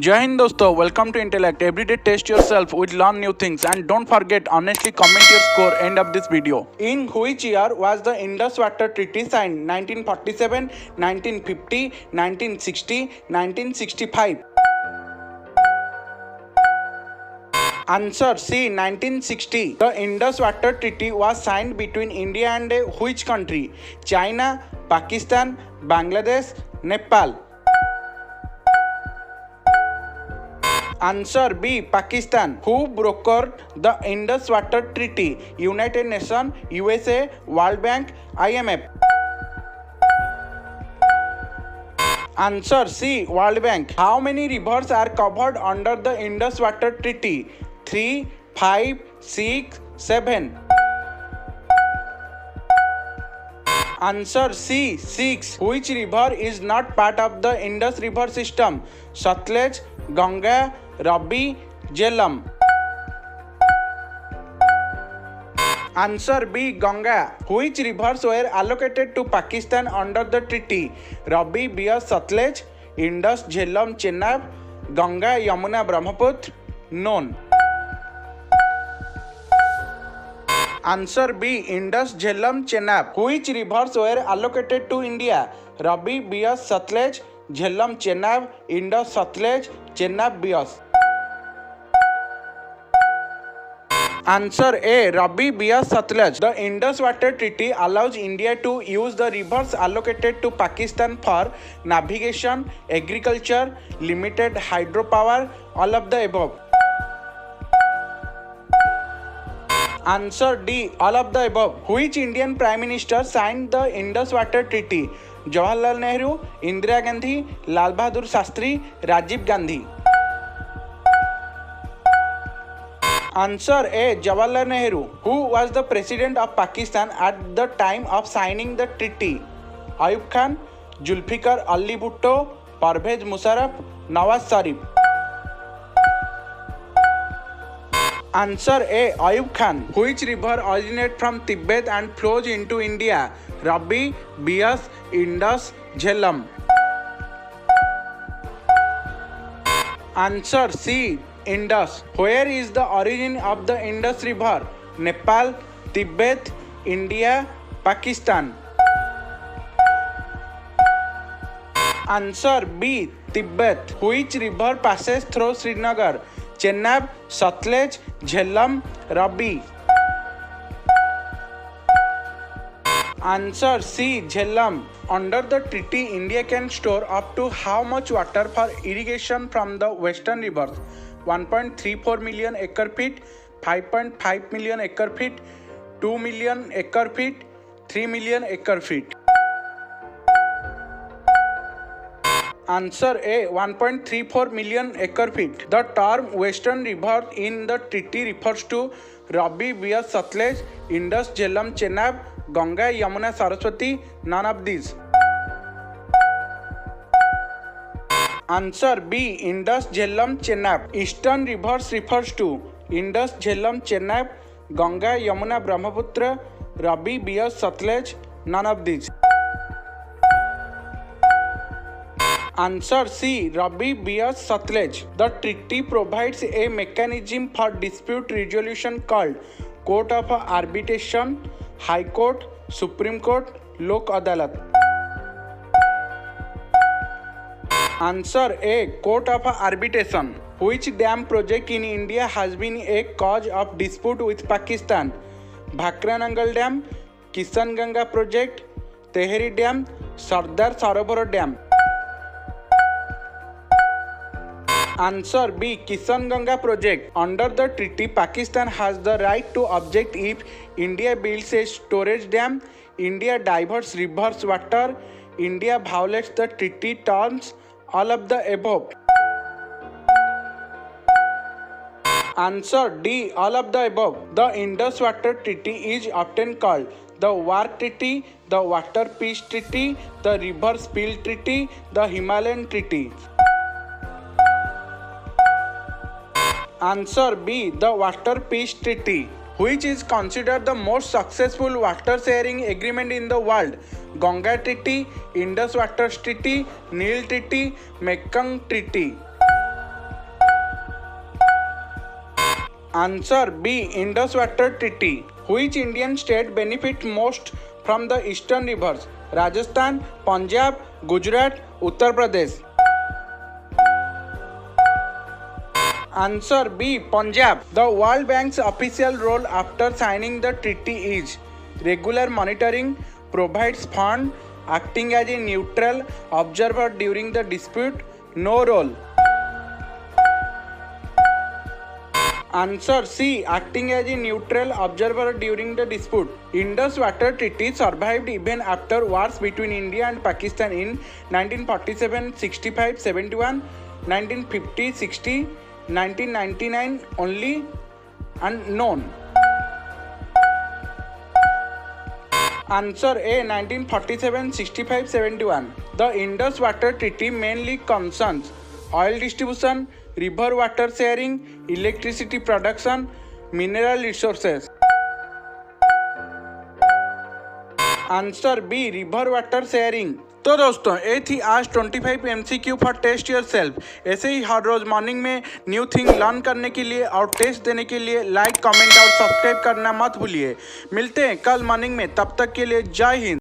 Jai Hind दोस्तों, welcome to Intellect. Every day test yourself with learn new things and don't forget honestly comment your score end of this video. In which year was the Indus Water Treaty signed? 1947, 1950, 1960, 1965. Answer C. 1960. The Indus Water Treaty was signed between India and which country? China, Pakistan, Bangladesh, Nepal. Answer B. Pakistan. Who brokered the Indus Water Treaty? United Nations, USA, World Bank, IMF. Answer C. World Bank. How many rivers are covered under the Indus Water Treaty? 3, 5, 6, 7. Answer C. 6. Which river is not part of the Indus River system? Satluj, Ganga, Ravi, Jhelum. Answer B. Ganga. Which rivers were allocated to Pakistan under the treaty? Ravi, Beas, Satluj, Indus, Jhelum, Chenab, Ganga, Yamuna, Brahmaputra. None. Answer B. Indus, Jhelum, Chenab. Which rivers were allocated to India? Ravi, Beas, Satluj, Jhelum, Chenab, Indus, Satluj, Chenab, Beas. Answer A. Ravi, Beas, Satluj. The Indus Water Treaty allows India to use the rivers allocated to Pakistan for navigation, agriculture, limited hydropower, all of the above. Answer D. All of the above. Which Indian Prime Minister signed the Indus Water Treaty? Jawaharlal Nehru, Indira Gandhi, Lal Bahadur Shastri, Rajiv Gandhi. Answer A. Jawaharlal Nehru. Who was the president of Pakistan at the time of signing the treaty? Ayub Khan, Zulfikar Ali Bhutto, Parvez Musharraf, Nawaz Sharif. Answer A. Ayub Khan. Which river originates from Tibet and flows into India? Ravi, Beas, Indus, Jhelum. Answer C. Indus. Where is the origin of the Indus River? Nepal, Tibet, India, Pakistan. Answer B. Tibet. Which river passes through Srinagar? Chenab, Satluj, Jhelum, Ravi. Answer C. Jhelum. Under the treaty, India can store up to how much water for irrigation from the western rivers? 1.34 million acre feet, 5.5 million acre feet, 2 million acre feet, 3 million acre feet. Answer A. 1.34 million acre feet. The term western river in the treaty refers to Ravi, Beas, Satluj, Indus, Jhelum, Chenab, Ganga, Yamuna, Saraswati. None of these. Answer B. Indus, Jhelum, Chenab. Eastern rivers refers to Indus, Jhelum, Chenab, Ganga, Yamuna, Brahmaputra, Ravi, Beas, Satluj. None of these. Answer C. Ravi, Beas, Satluj. The treaty provides a mechanism for dispute resolution called Court of Arbitration, High Court, Supreme Court, Lok Adalat. Answer A. Court of Arbitration. Which dam project in India has been a cause of dispute with Pakistan? Bhakra Nangal Dam, Kishan Ganga Project, Tehri Dam, Sardar Sarovar Dam. Answer B. Kishan Ganga Project. Under the treaty, Pakistan has the right to object if India builds a storage dam, India diverts rivers water, India violates the treaty terms, all of the above. Answer D. All of the above. The Indus Water Treaty is often called the War Treaty, the Water Peace Treaty, the River Spill Treaty, the Himalayan Treaty. Answer B. The Water Peace Treaty. Which is considered the most successful water sharing agreement in the world? Ganga Treaty, Indus Water Treaty, Nile Treaty, Mekong Treaty. Answer B. Indus Water Treaty. Which Indian state benefit most from the eastern rivers? Rajasthan, Punjab, Gujarat, Uttar Pradesh. Answer B. Punjab. The World Bank's official role after signing the treaty is regular monitoring, provides fund, acting as a neutral observer during the dispute, no role. Answer C. Acting as a neutral observer during the dispute. Indus Water Treaty survived even after wars between India and Pakistan in 1947, 65, 71, 1950, 60, 1999 only unknown. Answer A. 1947, 65, 71. The Indus Water Treaty mainly concerns oil distribution, river water sharing, electricity production, mineral resources. Answer B. River water sharing. तो दोस्तों ये थी आज 25 MCQ for test yourself. ऐसे ही हर रोज़ morning में न्यू थिंग लर्न करने के लिए और टेस्ट देने के लिए लाइक, कमेंट और सब्सक्राइब करना मत भूलिए। मिलते हैं कल मॉर्निंग में, तब तक के लिए जय हिंद।